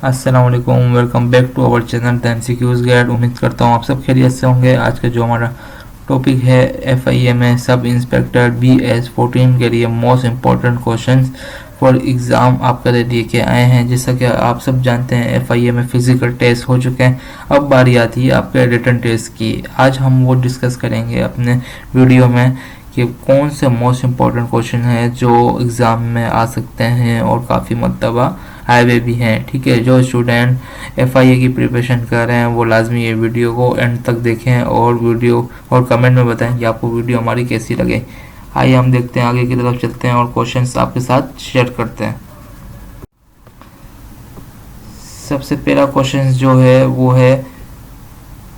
अस्सलाम वालेकुम, welcome back to our channel the MCQs guide. उम्मीद करता हूँ आप सब खैरियत से होंगे। आज का जो हमारा टॉपिक है एफआईए में सब इंस्पेक्टर BS14 के लिए most important questions for exam आपके लिए लेके आए हैं। जैसा कि आप सब जानते हैं एफआईए में फिजिकल टेस्ट हो चुके हैं, अब बारी आती है आपके रिटन टेस्ट की। आज हम वो डिस्कस करेंगे अपने वीडियो में कि कौन से मोस्ट इम्पोर्टेंट क्वेश्चन है जो एग्ज़ाम में आ सकते हैं और काफ़ी मरतबा आए हुए भी हैं। ठीक है, जो स्टूडेंट एफआईए की प्रिपरेशन कर रहे हैं वो लाजमी ये वीडियो को एंड तक देखें और वीडियो और कमेंट में बताएं कि आपको वीडियो हमारी कैसी लगे। आइए हम देखते हैं, आगे की तरफ चलते हैं और क्वेश्चंस आपके साथ शेयर करते हैं। सबसे पहला क्वेश्चन जो है वो है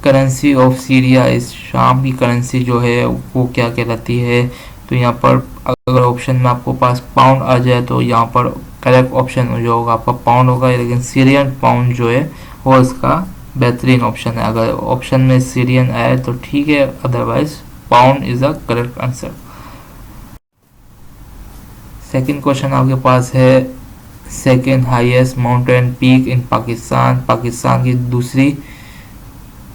करेंसी ऑफ सीरिया। इस शाम की करेंसी जो है वो क्या कहलाती है। तो यहाँ पर अगर ऑप्शन में आपको पास पाउंड आ जाए तो यहाँ पर करेक्ट ऑप्शन जो होगा आपका पाउंड होगा, लेकिन सीरियन पाउंड जो है वो इसका बेहतरीन ऑप्शन है। अगर ऑप्शन में सीरियन आए तो ठीक है, otherwise pound is the correct answer. Second question आपके पास है second highest mountain peak in Pakistan. Pakistan की दूसरी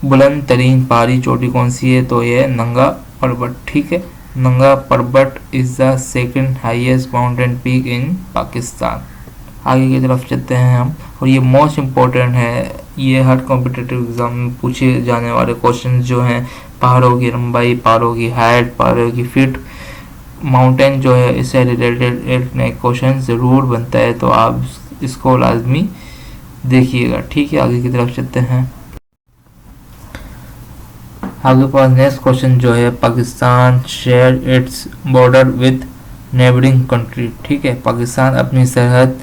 बुलंद तरीन पहाड़ी चोटी कौन सी है। तो ये नंगा पर्वत। ठीक है, नंगा पर्वत is the second highest mountain peak in Pakistan. आगे की तरफ चलते हैं हम, और ये मोस्ट इम्पोर्टेंट है। ये हर कॉम्पिटिटिव एग्जाम में पूछे जाने वाले क्वेश्चन जो हैं, पहाड़ों की लंबाई, पहाड़ों की हाइट, पहाड़ों की फिट, माउंटेन जो है इससे रिलेटेड एक नए क्वेश्चन ज़रूर बनता है, तो आप इसको लाजमी देखिएगा। ठीक है, आगे की तरफ चलते हैं। आगे पास नेक्स्ट क्वेश्चन जो है Pakistan share its border with neighbouring country. ठीक है, पाकिस्तान अपनी सरहद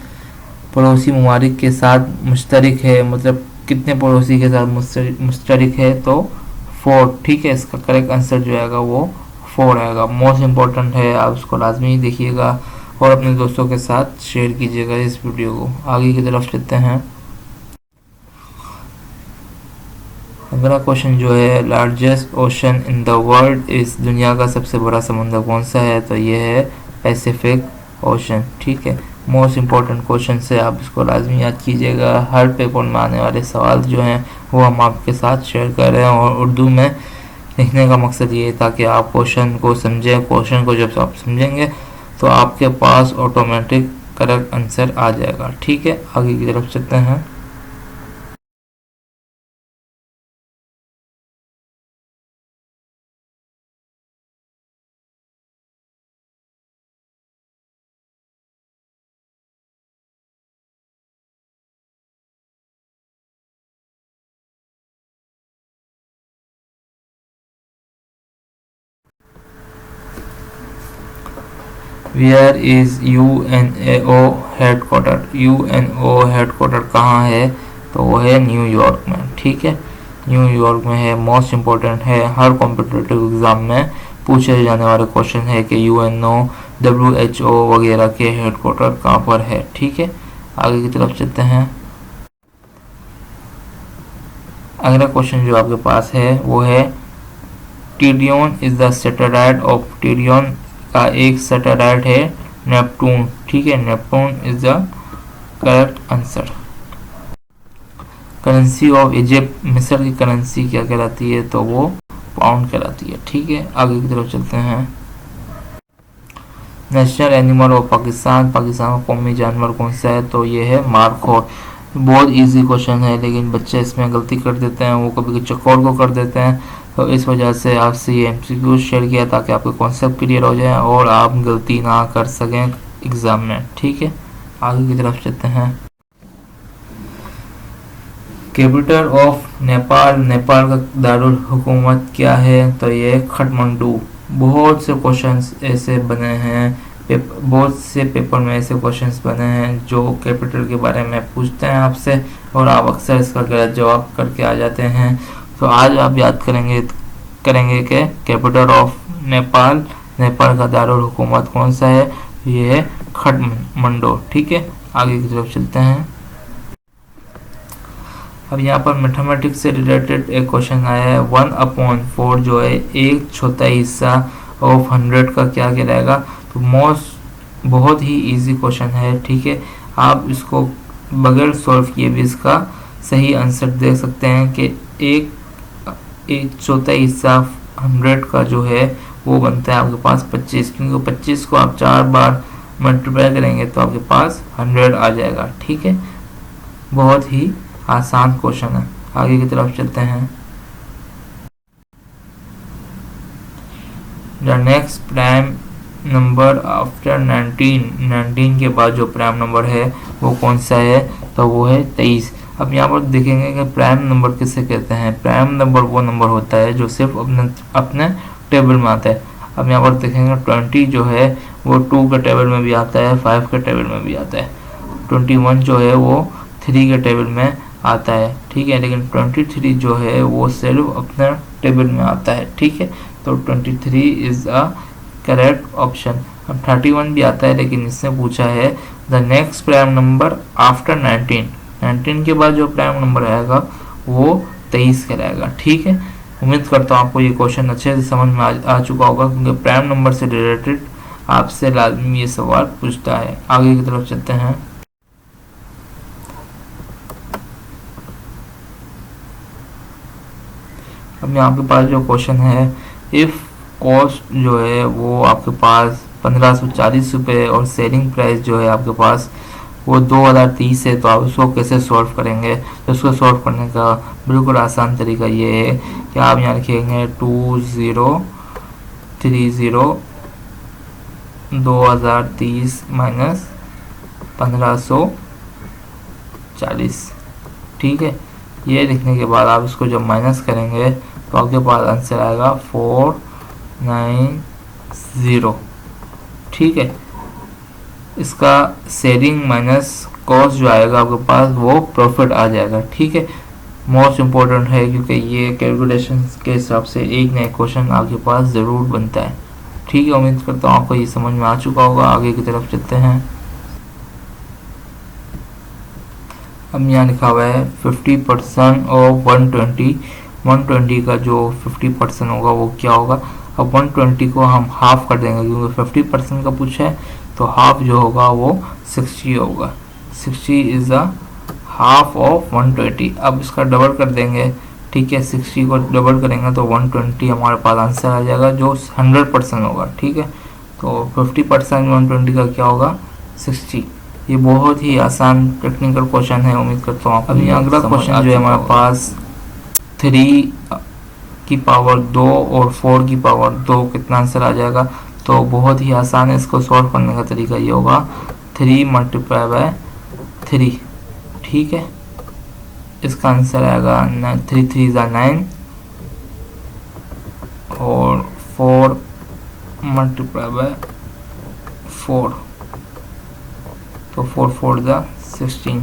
पड़ोसी ममालिक के साथ मुश्तरक है, मतलब कितने पड़ोसी के साथ मुश्तरक है। तो 4। ठीक है, इसका करेक्ट आंसर जो आएगा वो 4 आएगा। मोस्ट इम्पोर्टेंट है, आप उसको लाजमी देखिएगा और अपने दोस्तों के साथ शेयर कीजिएगा इस वीडियो को। आगे की तरफ चलते हैं। अगला क्वेश्चन जो है largest ocean in the world इस दुनिया का सबसे बड़ा समंदर कौन सा है। तो ये है पैसिफिक ओशन। ठीक है, मोस्ट इम्पोर्टेंट क्वेश्चन से आप इसको लाजमी याद कीजिएगा। हर पेपर में आने वाले सवाल जो हैं वो हम आपके साथ शेयर कर रहे हैं, और उर्दू में लिखने का मकसद ये है ताकि आप क्वेश्चन को समझें। क्वेश्चन को जब आप समझेंगे तो आपके पास ऑटोमेटिक करेक्ट आंसर आ जाएगा। ठीक है, आगे की तरफ चलते हैं। Where is UNO headquarter. UNO headquarter कहाँ है। तो वो है न्यूयॉर्क में। ठीक है, न्यूयॉर्क में है। मोस्ट इम्पोर्टेंट है, हर कॉम्पिटिटिव एग्ज़ाम में पूछे जाने वाले क्वेश्चन है कि UNO WHO वगैरह के हेडक्वार्टर कहाँ पर है। ठीक है, आगे की तरफ चलते हैं। अगला क्वेश्चन जो आपके पास है वो है Triton is the satellite of. Triton का एक सैटेलाइट है नेपटून। ठीक है, Neptune is the correct answer. Currency of Egypt, मिस्र की करेंसी क्या कहलाती है। तो वो पाउंड कहलाती है। ठीक है, आगे की तरफ चलते हैं। National animal of Pakistan. Pakistan का कौमी जानवर कौन सा है। तो ये है मारखोर। बहुत इजी क्वेश्चन है, लेकिन बच्चे इसमें गलती कर देते हैं, वो कभी चौकोर को कर देते हैं। तो इस वजह से आपसे ये MCQ शेयर किया ताकि आपके कॉन्सेप्ट क्लियर हो जाए और आप गलती ना कर सकें एग्ज़ाम में। ठीक है, आगे की तरफ चलते हैं। Capital of Nepal. नेपाल का दारुल हुकूमत क्या है। तो ये काठमांडू। बहुत से क्वेश्चंस ऐसे बने हैं, बहुत से पेपर में ऐसे क्वेश्चंस बने हैं जो कैपिटल के बारे में पूछते हैं आपसे, और आप अक्सर इसका गलत जवाब करके आ जाते हैं। तो आज आप याद करेंगे कि कैपिटल ऑफ नेपाल, नेपाल का दारुल हुकूमत कौन सा है। ये है काठमांडू। ठीक है, आगे की तरफ चलते हैं। अब यहाँ पर मैथमेटिक्स से रिलेटेड एक क्वेश्चन आया है 1/4 जो है 1/4 हिस्सा ऑफ 100 का क्या कहलाएगा। तो बहुत ही इजी क्वेश्चन है। ठीक है, आप इसको बगैर सॉल्व किए भी इसका सही आंसर दे सकते हैं कि एक एक चौथाई हिस्सा 100 का जो है वो बनता है आपके पास 25, क्योंकि 25 को आप 4 बार मल्टीप्लाई करेंगे तो आपके पास 100 आ जाएगा। ठीक है, बहुत ही आसान क्वेश्चन है। आगे की तरफ चलते हैं। The next prime number after 19 के बाद जो प्राइम नंबर है वो कौन सा है, तो वो है 23। अब यहाँ पर देखेंगे कि प्राइम नंबर किसे कहते हैं। प्राइम नंबर वो नंबर होता है जो सिर्फ अपने टेबल में आता है। अब यहाँ पर देखेंगे 20 जो है वो 2 के टेबल में भी आता है, 5 के टेबल में भी आता है। 21 जो है वो 3 के टेबल में आता है। ठीक है, लेकिन 23 जो है वो सिर्फ अपने टेबल में आता है। ठीक है, तो 23 इज अ करेक्ट ऑप्शन। अब 31 भी आता है, लेकिन इससे पूछा है the next prime number after 19 के बाद जो प्राइम नंबर आएगा वो 23 कहलाएगा। ठीक है, उम्मीद करता हूँ आपको ये क्वेश्चन अच्छे से समझ में आ चुका होगा, क्योंकि प्राइम नंबर से रिलेटेड आपसे लाजमी ये सवाल पूछता है। आगे की तरफ चलते हैं। अब यहाँ के पास जो क्वेश्चन है, इफ कॉस्ट जो है वो आपके पास 1540 रुपये और सेलिंग प्राइस जो है आपके पास वो 2030 है, तो आप उसको कैसे सॉल्व करेंगे। तो उसको सॉल्व करने का बिल्कुल आसान तरीका ये है कि आप यहाँ लिखेंगे 2030 2030 माइनस 1540। ठीक है, ये लिखने के बाद आप इसको जब माइनस करेंगे तो आपके पास आंसर आएगा 490। ठीक है, इसका सेलिंग माइनस कॉस्ट जो आएगा आपके पास वो प्रॉफिट आ जाएगा। ठीक है, मोस्ट इम्पोर्टेंट है, क्योंकि ये कैलकुलेशन के हिसाब से एक नया क्वेश्चन आपके पास ज़रूर बनता है। ठीक है, उम्मीद करता हूँ आपको ये समझ में आ चुका होगा। आगे की तरफ चलते हैं। अब यहाँ लिखा हुआ है 50% ऑफ 120 का जो 50% होगा वो क्या होगा। अब 120 को हम हाफ कर देंगे, क्योंकि 50% का पूछा है, तो हाफ जो होगा वो 60 होगा। 60 इज अ हाफ ऑफ 120। अब इसका डबल कर देंगे। ठीक है, 60 को डबल करेंगे तो 120 हमारे पास आंसर आ जाएगा, जो 100% होगा। ठीक है, तो 50% 120 का क्या होगा, 60। ये बहुत ही आसान टेक्निकल क्वेश्चन है, उम्मीद करता हूँ। अभी अगला क्वेश्चन जो है हमारे पास 3 की पावर 2 और 4 की पावर 2 कितना आंसर आ जाएगा। तो बहुत ही आसान है, इसको सॉल्व करने का तरीका ये होगा 3 मल्टीप्लाई बाय 3। ठीक है, इसका आंसर आएगा 3 3 ज़ा 9 और 4 मल्टीप्लाई बाय 4, तो 4 4 ज़ा 16।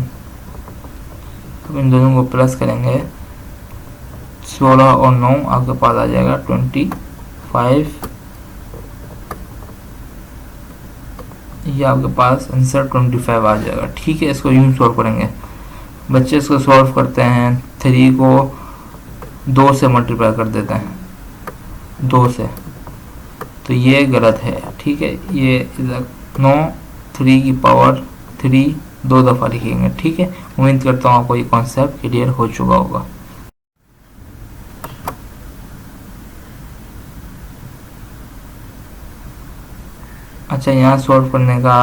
अब इन दोनों को प्लस करेंगे, 16 और 9 आपके पास आ जाएगा 25। ये आपके पास आंसर 25 आ जाएगा। ठीक है, इसको यूं सॉल्व करेंगे। बच्चे इसको सॉल्व करते हैं, 3 को 2 से मल्टीप्लाई कर देते हैं, 2 से, तो ये गलत है। ठीक है, ये 9 3 की पावर 3 2 दफ़ा लिखेंगे। ठीक है, उम्मीद करता हूँ आपको ये कॉन्सेप्ट क्लियर हो चुका होगा। अच्छा, यहाँ सॉल्व करने का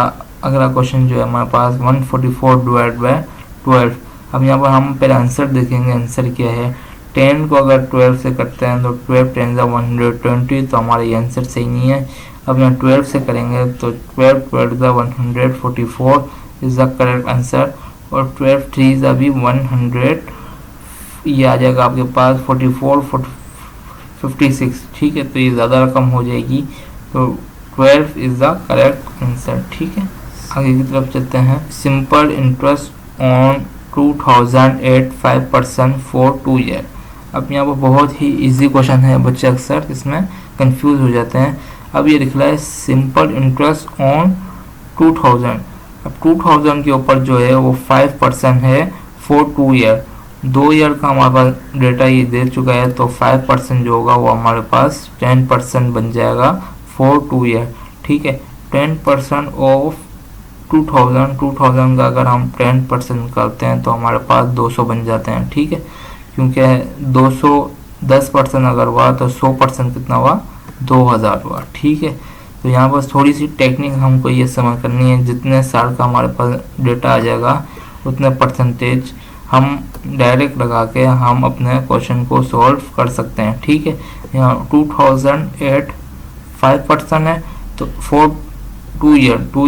अगला क्वेश्चन जो है हमारे पास 144 डिवाइड बाय 12। अब यहाँ पर हम पहले आंसर देखेंगे। आंसर क्या है, 10 को अगर 12 से करते हैं तो 12 10 120, तो हमारा ये आंसर सही नहीं है। अब यहाँ 12 से करेंगे तो 12 12 144 इज द करेक्ट आंसर, और 12 3 भी 100, ये आ जाएगा आपके पास 44 56। ठीक है, तो ये ज़्यादा रकम हो जाएगी, तो 12 इज द करेक्ट आंसर। ठीक है, आगे की तरफ चलते हैं। Simple interest on 2008 5% for 2 year. अब यहाँ पर बहुत ही इजी क्वेश्चन है, बच्चे अक्सर इसमें कंफ्यूज हो जाते हैं। अब ये लिख रहा है सिंपल इंटरेस्ट ऑन 2000। अब 2000 के ऊपर जो है वो 5% है फॉर 2 ईयर। 2 ईयर का हमारे पास डेटा ये दे चुका है, तो 5% जो होगा वो हमारे पास 10% बन जाएगा फॉर 2 ईयर। ठीक है, 10% ऑफ 2000 का अगर हम 10% करते हैं तो हमारे पास 200 बन जाते हैं, ठीक है। क्योंकि 200 10% अगर हुआ तो 100% कितना हुआ, 2000 हुआ, ठीक है। तो यहाँ पर थोड़ी सी टेक्निक हमको ये समझ करनी है, जितने साल का हमारे पास डेटा आ जाएगा उतने परसेंटेज हम डायरेक्ट लगा के हम अपने क्वेश्चन को सॉल्व कर सकते हैं, ठीक है। यहाँ 2008 5% है तो 2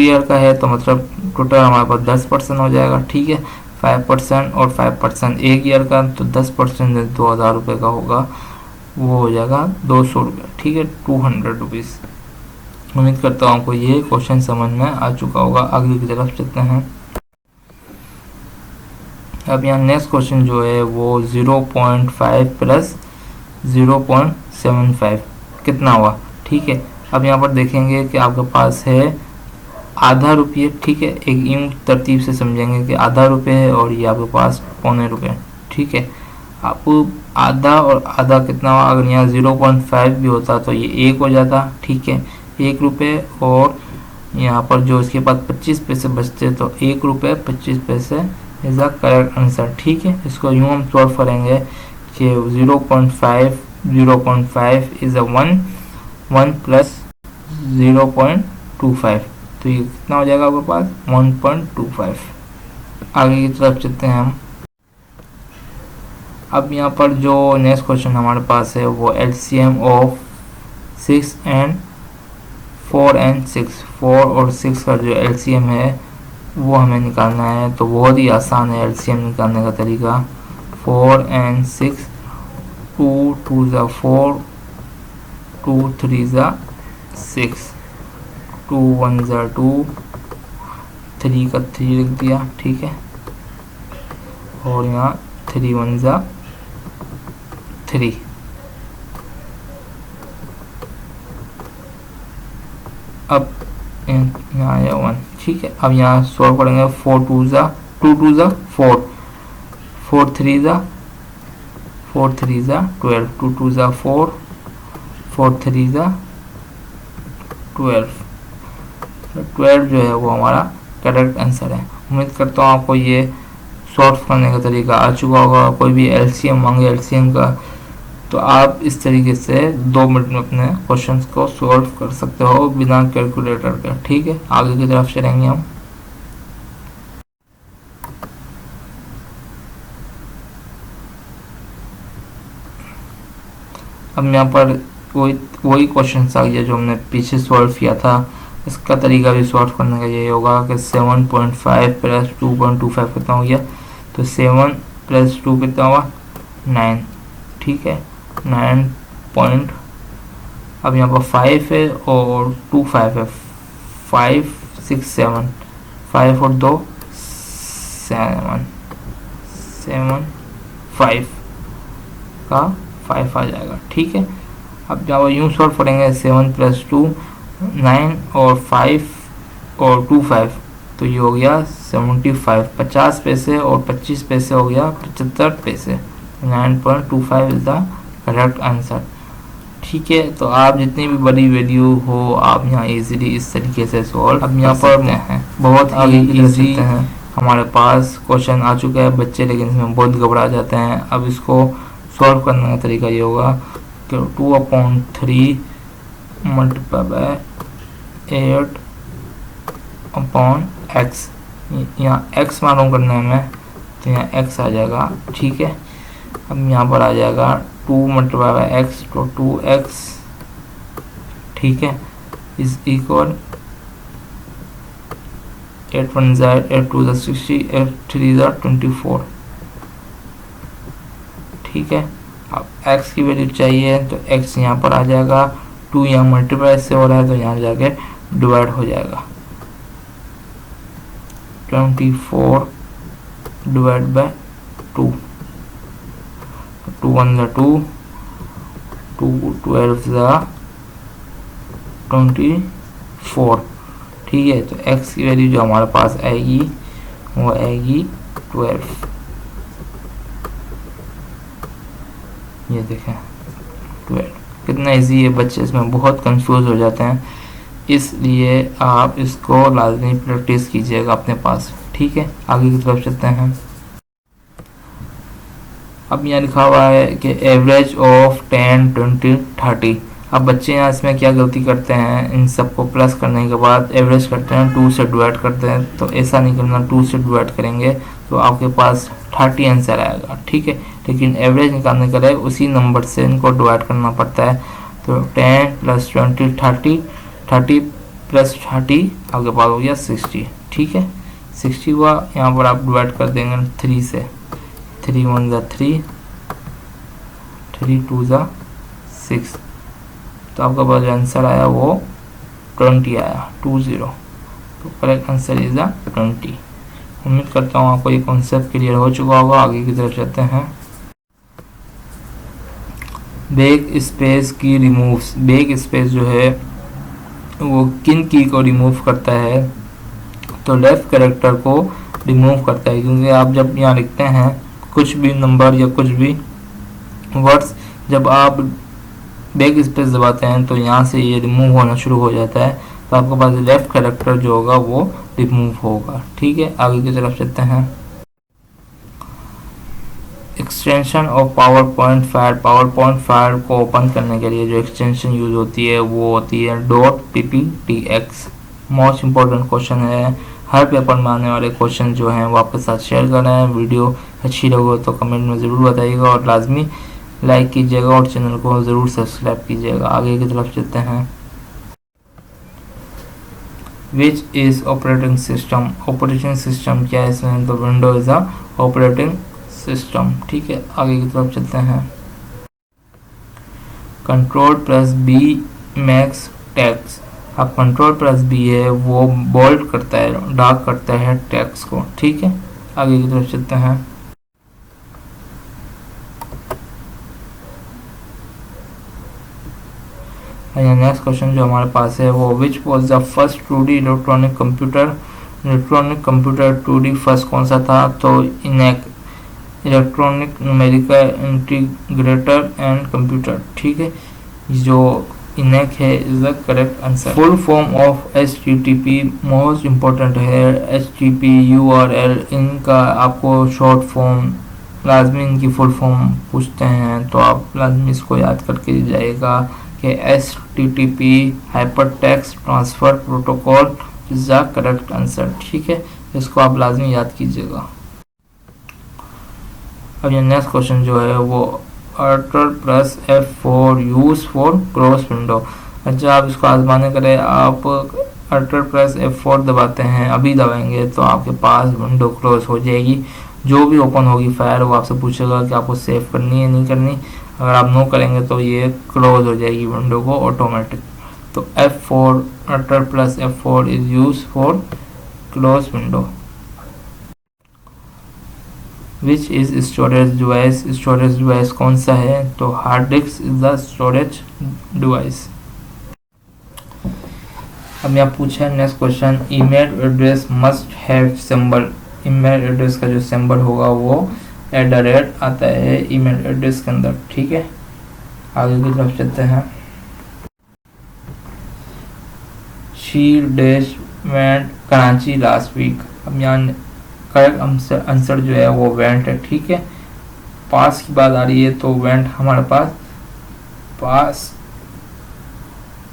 ईयर का है तो मतलब टोटल हमारे पास 10% हो जाएगा, ठीक है। 5% और 5% 1 ईयर का तो 10% 2000 रुपये का होगा, वो हो जाएगा 200 रुपये, ठीक है, 200 रुपीज़। उम्मीद करता हूँ आपको ये क्वेश्चन समझ में आ चुका होगा। आगे की तरफ चलते हैं। अब यहाँ नेक्स्ट क्वेश्चन जो है वो 0.5 प्लस 0.75 कितना हुआ, ठीक है। अब यहाँ पर देखेंगे कि आपके पास है आधा रुपये, ठीक है। एक यूं तरतीब से समझेंगे कि आधा रुपये है और ये आपके पास पौने रुपये, ठीक है। आपको आधा और आधा कितना हुआ, अगर यहाँ 0.5 भी होता तो ये 1 हो जाता, ठीक है, 1 रुपये। और यहाँ पर जो इसके पास 25 पैसे बचते तो 1 रुपये 25 पैसे इज द करेक्ट आंसर, ठीक है। इसको यूँ हम सॉल्व करेंगे कि 0.5 इज अ 1 प्लस 0.25 तो ये कितना हो जाएगा आपके पास 1.25। आगे की तरफ चलते हैं हम। अब यहाँ पर जो नेक्स्ट क्वेश्चन हमारे पास है वो LCM ऑफ 4 and 6 4 और 6 का जो LCM है वो हमें निकालना है। तो बहुत ही आसान है LCM निकालने का तरीका। 4 and 6, 2 2 ज़ा 4, 2 3 ज़ा 6, 2 1 ज़ा 2, 3 का 3 लिख दिया, ठीक है। और यहाँ 3 1 ज़ा 3, अब यहाँ आया 1, ठीक है। अब यहाँ सॉल्व करेंगे। 4 2 ज़ा 4, 4 3 ज़ा 12, 2 2 ज़ा 4, 4 3 ज़ा 12, 12 जो है वो हमारा करेक्ट आंसर है। उम्मीद करता हूँ आपको ये सॉल्व करने का तरीका आ चुका होगा। कोई भी LCM मांगे LCM का तो आप इस तरीके से 2 मिनट में अपने क्वेश्चंस को सॉल्व कर सकते हो बिना कैलकुलेटर के, ठीक है। आगे की तरफ चलेंगे हम। अब यहाँ पर वही क्वेश्चन आ गया जो हमने पीछे सॉल्व किया था। इसका तरीका भी सॉल्व करने का यही होगा कि 7.5 प्लस 2.25 कितना हो गया, तो 7 प्लस 2 कितना हुआ 9, ठीक है, 9 पॉइंट। अब यहाँ पर 5 है और 2 5 है, 5 6 7, 5 और 2 7 5 का 5 आ जाएगा, ठीक है। अब जब यूँ सॉल्व करेंगे 7 प्लस 2 9 और 5 और 2 5 तो ये हो गया 75, 50 पैसे और 25 पैसे हो गया 75 पैसे। 9.25 इज द करेक्ट आंसर, ठीक है। तो आप जितनी भी बड़ी वैल्यू हो आप यहाँ इजीली इस तरीके से सॉल्व अब यहाँ पर हैं। बहुत ही इजी हमारे पास क्वेश्चन आ चुका है बच्चे, लेकिन इसमें बहुत घबरा जाते हैं। अब इसको सॉल्व करने का तरीका ये होगा कि 2/3 मल्टीप्लाई बाय 8/x, यहाँ x मालूम करना है हमें तो यहाँ x आ जाएगा, ठीक है। अब यहाँ पर आ जाएगा 2 मल्टीप्लाई बाय x तो 2x, ठीक है, इज इक्वल 8 1 ज़ा 8 2 ज़ा 60, 8 3 ज़ा 24, ठीक है। अब x की वैल्यू चाहिए तो x यहाँ पर आ जाएगा, 2 यहाँ मल्टीप्लाई से हो रहा है तो यहाँ जाके डिवाइड हो जाएगा। 24 डिवाइड बाय 2, 2 1 ज़ा 2, 2 12 ज़ा 24, ठीक है। तो x की वैल्यू जो हमारे पास आएगी वो आएगी 12, ये देखें 12। कितना इजी है, बच्चे इसमें बहुत कंफ्यूज हो जाते हैं इसलिए आप इसको लाजमी प्रैक्टिस कीजिएगा अपने पास। ठीक है, आगे की तरफ चलते हैं। अब यहाँ लिखा हुआ है कि एवरेज ऑफ 10, 20, 30। अब बच्चे यहाँ इसमें क्या गलती करते हैं, इन सबको प्लस करने के बाद एवरेज करते हैं, 2 से डिवाइड करते हैं। तो ऐसा नहीं करना, 2 से डिवाइड करेंगे तो आपके पास 30 आंसर आएगा। ठीक है, लेकिन एवरेज निकालने के लिए उसी नंबर से इनको डिवाइड करना पड़ता है। तो 10 + 20 30, 30 + 30 आपके पास हो गया 60। ठीक है, 60 हुआ, यहाँ पर आप डिवाइड कर देंगे 3 से। 3 × 1 = 3, 3 × 2 = 6। तो आपका पास जो आंसर आया वो 20 आया, 20। तो करेक्ट आंसर इज 20। उम्मीद करता हूँ आपको ये कॉन्सेप्ट क्लियर हो चुका होगा। आगे की तरफ चलते हैं। बैक स्पेस की रिमूव्स। बैक स्पेस जो है वो किन की को रिमूव करता है, तो लेफ्ट कैरेक्टर को रिमूव करता है। क्योंकि आप जब यहाँ लिखते हैं कुछ भी नंबर या कुछ भी वर्ड्स, जब आप बैक स्पेस दबाते हैं तो यहाँ से ये रिमूव होना शुरू हो जाता है। तो आपके पास लेफ्ट कैरेक्टर जो होगा वो रिमूव होगा। ठीक है, आगे की तरफ चलते हैं। Extension of power point fire. Power point fire को ओपन करने के लिए जो एक्सटेंशन यूज होती है वो होती है .pptx। मोस्ट इम्पोर्टेंट क्वेश्चन है, हर पेपर में आने वाले क्वेश्चन जो हैं वो आपके साथ शेयर कर रहे हैं। वीडियो अच्छी लगे तो कमेंट में ज़रूर बताइएगा और लाजमी लाइक कीजिएगा और चैनल को ज़रूर सब्सक्राइब कीजिएगा। आगे की तरफ चलते हैं। Which is operating system. Operating system क्या है इसमें, तो window is a operating system. ठीक है, आगे की तरफ चलते हैं। Ctrl+B max text. अब Ctrl+B है वो बोल्ड करता है, डार्क करता है टेक्स्ट को। ठीक है, आगे की तरफ चलते हैं। नेक्स्ट क्वेश्चन जो हमारे पास है वो which was the first 2D electronic computer. Electronic computer 2D first कौन सा था, तो ENIAC, electronic numerical integrator and computer. ठीक है, जो इनेक है is the correct answer. Full form of HTTP most important है। HTTP URL, इनका आपको शॉर्ट फॉर्म लाजमी, इनकी फुल फॉर्म पूछते हैं तो आप लाजमी इसको याद करके जाइएगा कि HTTP hypertext transfer protocol is the correct answer. ठीक है, इसको आप लाजमी याद कीजिएगा। अब ये नेक्स्ट क्वेश्चन जो है वो Ctrl+F4 use for cross window. अच्छा, आप इसको आजमाने के लिए आप Ctrl+F4 दबाते हैं, अभी दबाएंगे तो आपके पास विंडो क्लोज हो जाएगी। जो भी ओपन होगी फायर वो आपसे पूछेगा कि आपको सेव करनी है नहीं करनी। अगर आप नो करेंगे तो ये क्लोज हो जाएगी विंडो को ऑटोमेटिक। तो F4, Ctrl+F4 is use for close window. Which is storage device. Storage device कौन सा है, तो hard disk is the storage device. अब यहाँ पूछा है next question, email address must have symbol. Email address का जो सिंबल होगा वो @ आता है ईमेल एड्रेस के अंदर। ठीक है, आगे की तरफ चलते हैं। She dash went Karachi last week. अब यहाँ करेक्ट आंसर जो है वो वेंट है। ठीक है, पास की बात आ रही है तो वेंट हमारे पास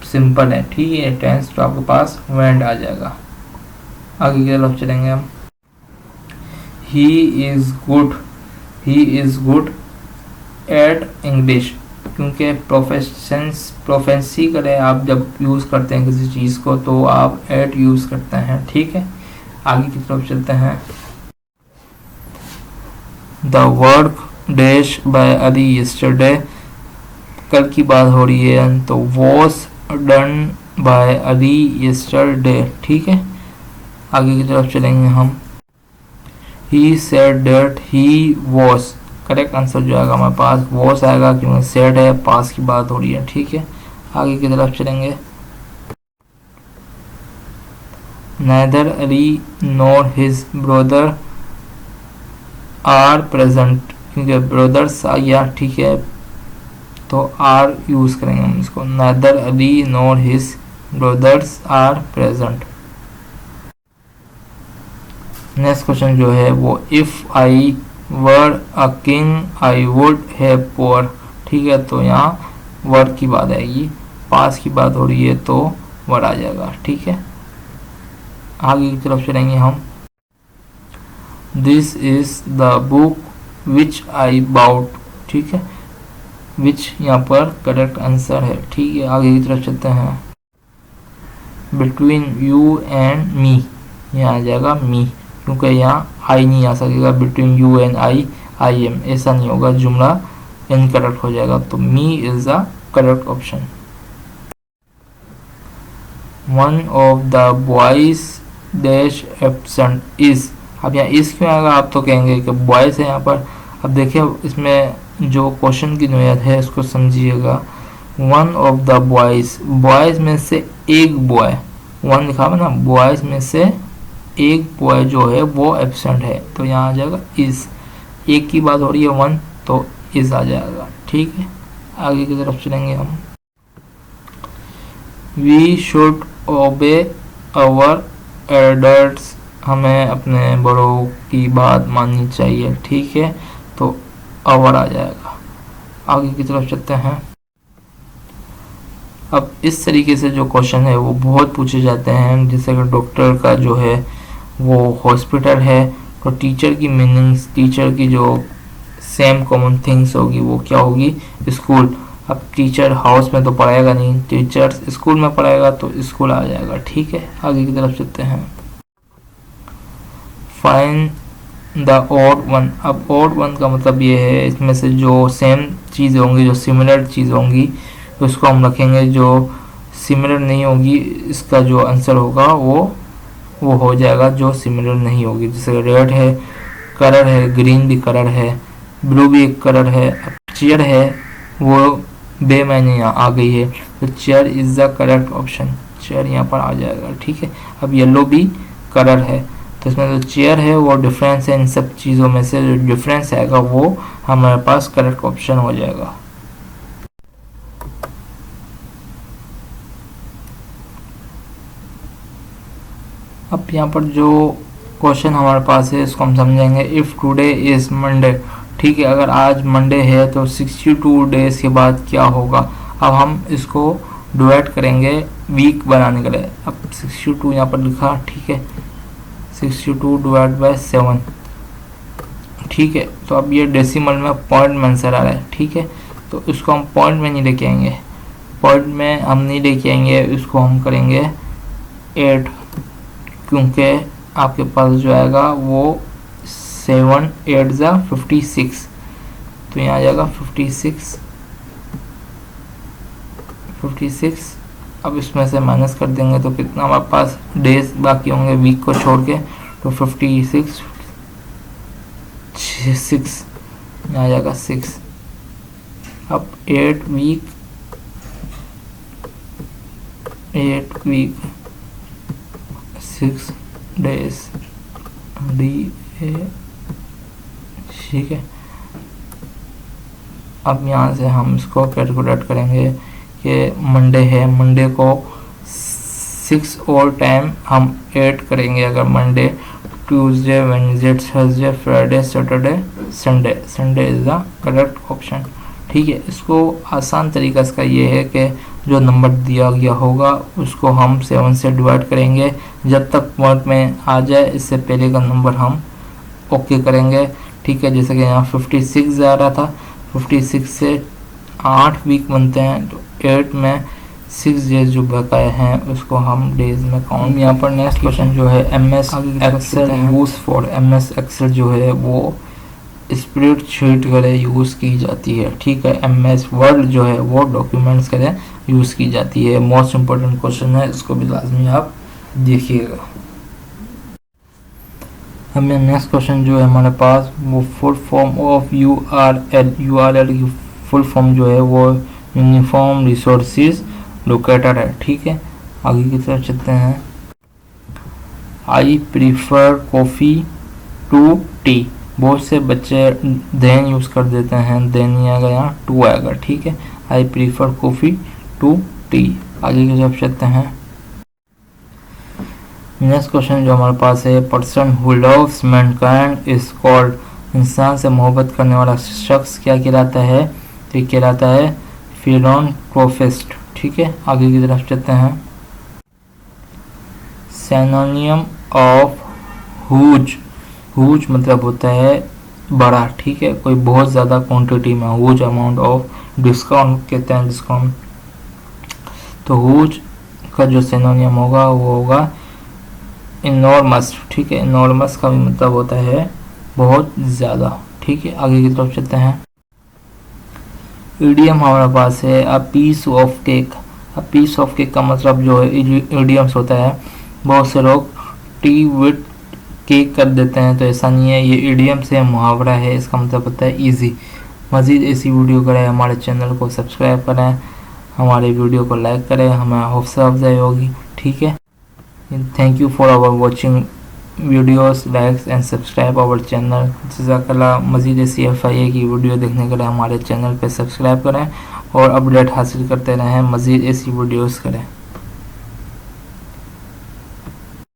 सिंपल है। ठीक है, टेंस तो आपके पास वेंट आ जाएगा। आगे की तरफ चलेंगे हम। He is good at English. क्योंकि प्रोफेंसी करें आप जब यूज़ करते हैं किसी चीज़ को तो आप एट यूज़ करते हैं। ठीक है, आगे की तरफ चलते हैं। The work dash by Ali yesterday, कल की बात हो रही है तो was done by Ali yesterday. ठीक है, आगे की तरफ चलेंगे हम। He said that he was, correct answer जो आएगा हमारे पास वॉज आएगा क्योंकि सेड है, पास की बात हो रही है। ठीक है, आगे की तरफ चलेंगे। neither Ali nor his brother are present, क्योंकि ब्रदर्स आ गया। ठीक है, तो आर यूज करेंगे हम इसको। neither Ali nor his brothers are present. Next question जो है वो if I were a king I would have poor. ठीक है, तो यहाँ वर की बात आएगी, पास की बात हो रही है तो वर आ जाएगा। ठीक है, आगे की तरफ चलेंगे हम। This is the book which I bought. ठीक है, विच यहाँ पर करेक्ट आंसर है। ठीक है, आगे की तरफ चलते हैं। बिटवीन यू एंड मी, यहाँ आ जाएगा मी, क्योंकि यहाँ आई नहीं आ सकेगा। Between you and I am, ऐसा नहीं होगा, जुमला इनकरेक्ट हो जाएगा। तो me is the correct option. One of the boys dash absent is. अब यहाँ इस क्यों आएगा, आप तो कहेंगे कि बॉयज है यहाँ पर। अब देखिए इसमें जो क्वेश्चन की नोयत है इसको समझिएगा। One of the boys, boys में से एक बॉय, वन लिखा हुआ ना, बॉयज में से एक बॉय जो है वो एब्सेंट है, तो यहाँ आ जाएगा इज। एक की बात हो रही है वन, तो इज आ जाएगा। ठीक है, आगे की तरफ चलेंगे हम। वी शुड ओबे अवर एल्डर्स, हमें अपने बड़ों की बात माननी चाहिए। ठीक है, तो अवर आ जाएगा। आगे की तरफ चलते हैं। अब इस तरीके से जो क्वेश्चन है वो बहुत पूछे जाते हैं। जैसे कि डॉक्टर का जो है वो हॉस्पिटल है, तो टीचर की मीनिंग्स, टीचर की जो सेम कॉमन थिंग्स होगी वो क्या होगी, स्कूल। अब टीचर हाउस में तो पढ़ाएगा नहीं, टीचर स्कूल में पढ़ाएगा, तो स्कूल आ जाएगा। ठीक है, आगे की तरफ चलते हैं। Find the odd one. अब ऑड वन का मतलब ये है इसमें से जो सेम चीज़ें होंगी, जो सिमिलर चीज़ होंगी उसको हम रखेंगे, जो सिमिलर नहीं होगी इसका जो आंसर होगा वो हो जाएगा जो सिमिलर नहीं होगी। जैसे रेड है, कलर है, ग्रीन भी कलर है, ब्लू भी एक कलर है। अब चेयर है वो बेमानी यहाँ आ गई है, तो chair is the correct option, chair यहाँ पर आ जाएगा। ठीक है, अब येलो भी कलर है, तो इसमें जो चेयर है वो डिफरेंस है, इन सब चीज़ों में से जो डिफरेंस आएगा वो हमारे पास करेक्ट ऑप्शन हो जाएगा। अब यहाँ पर जो क्वेश्चन हमारे पास है इसको हम समझेंगे। If today is Monday. ठीक है, अगर आज मंडे है तो 62 डेज के बाद क्या होगा। अब हम इसको डिवाइड करेंगे वीक बनाने के लिए। अब 62 यहाँ पर लिखा, ठीक है, 62 डिवाइड बाय 7। ठीक है, तो अब ये डेसिमल में पॉइंट में आंसर आ रहा है। ठीक है, तो इसको हम पॉइंट में नहीं लेके आएंगे, पॉइंट में हम नहीं लेके आएंगे, इसको हम करेंगे 8, क्योंकि आपके पास जो आएगा वो 7 8 ज़ा 56, तो यहाँ आ जाएगा 56। अब इसमें से माइनस कर देंगे तो कितना हमारे पास डेज बाकी होंगे वीक को छोड़ के, तो 56 6 यहाँ आ जाएगा 6। अब 8 वीक 6 डेज DA। ठीक है, अब यहाँ से हम इसको कैलकुलेट करेंगे कि मंडे है, मंडे को 6 और टाइम हम ऐड करेंगे। अगर Monday, Tuesday, Wednesday, Thursday, Friday, Saturday, Sunday is the correct option. ठीक है, इसको आसान तरीका इसका ये है कि जो नंबर दिया गया होगा उसको हम 7 से डिवाइड करेंगे, जब तक पॉइंट में आ जाए इससे पहले का नंबर हम ओके करेंगे। ठीक है, जैसे कि यहाँ 56 आ रहा था, 56 से 8 वीक बनते हैं, तो 8 में 6 डेज जो बकाया हैं उसको हम डेज में काउंट। यहाँ पर नेक्स्ट क्वेश्चन जो है MS Excel use for. MS Excel जो है वो स्प्रेडशीट के लिए यूज़ की जाती है। ठीक है, MS वर्ड जो है वो डॉक्यूमेंट्स के लिए यूज़ की जाती है। मोस्ट इम्पोर्टेंट क्वेश्चन है, इसको भी लाजमी आप देखिएगा। हमें नेक्स्ट क्वेश्चन जो है हमारे पास वो फुल फॉर्म ऑफ URL की फुल फॉर्म जो है वो यूनिफॉर्म रिसोर्सेज लोकेटर है। ठीक है, आगे की तरफ चलते हैं। I prefer coffee to tea. बहुत से बच्चे देन यूज़ कर देते हैं, देन नहीं आएगा, यहाँ टू आएगा। ठीक है, I prefer coffee to tea. आगे की तरफ चलते हैं। नेक्स्ट क्वेश्चन जो हमारे पास है, person who loves Mankind is called, इंसान से मोहब्बत करने वाला शख्स क्या कहलाता है? तो ये कहलाता है फिलैंथ्रोपिस्ट। ठीक है, आगे की तरफ चलते हैं। सिनोनिम ऑफ हुज, हुज मतलब होता है बड़ा। ठीक है, कोई बहुत ज़्यादा क्वांटिटी में, हुज अमाउंट ऑफ, डिस्काउंट कहते हैं डिस्काउंट। तो हुज का जो सिनोनिम होगा वो होगा इनॉर्मस। ठीक है, इनॉर्मस का भी मतलब होता है बहुत ज़्यादा। ठीक है, आगे की तरफ चलते हैं। ईडियम हमारे पास है a piece of cake. A piece of cake का मतलब जो है ईडियम्स होता है, बहुत से लोग टी विथ केक कर देते हैं, तो ऐसा नहीं है, ये ईडियम से मुहावरा है, इसका मतलब होता है ईजी। मज़ीद ऐसी वीडियो करें, हमारे चैनल को सब्सक्राइब करें, हमारे वीडियो को लाइक करें, हमें हौसला अफजाई होगी। ठीक है, thank you for our watching videos, likes and subscribe our channel. जज़ाकल्लाह। मज़ीद ऐसी FIA की वीडियो देखने के लिए हमारे चैनल पे सब्सक्राइब करें और अपडेट हासिल करते रहें, मज़ीद ऐसी वीडियोस करें।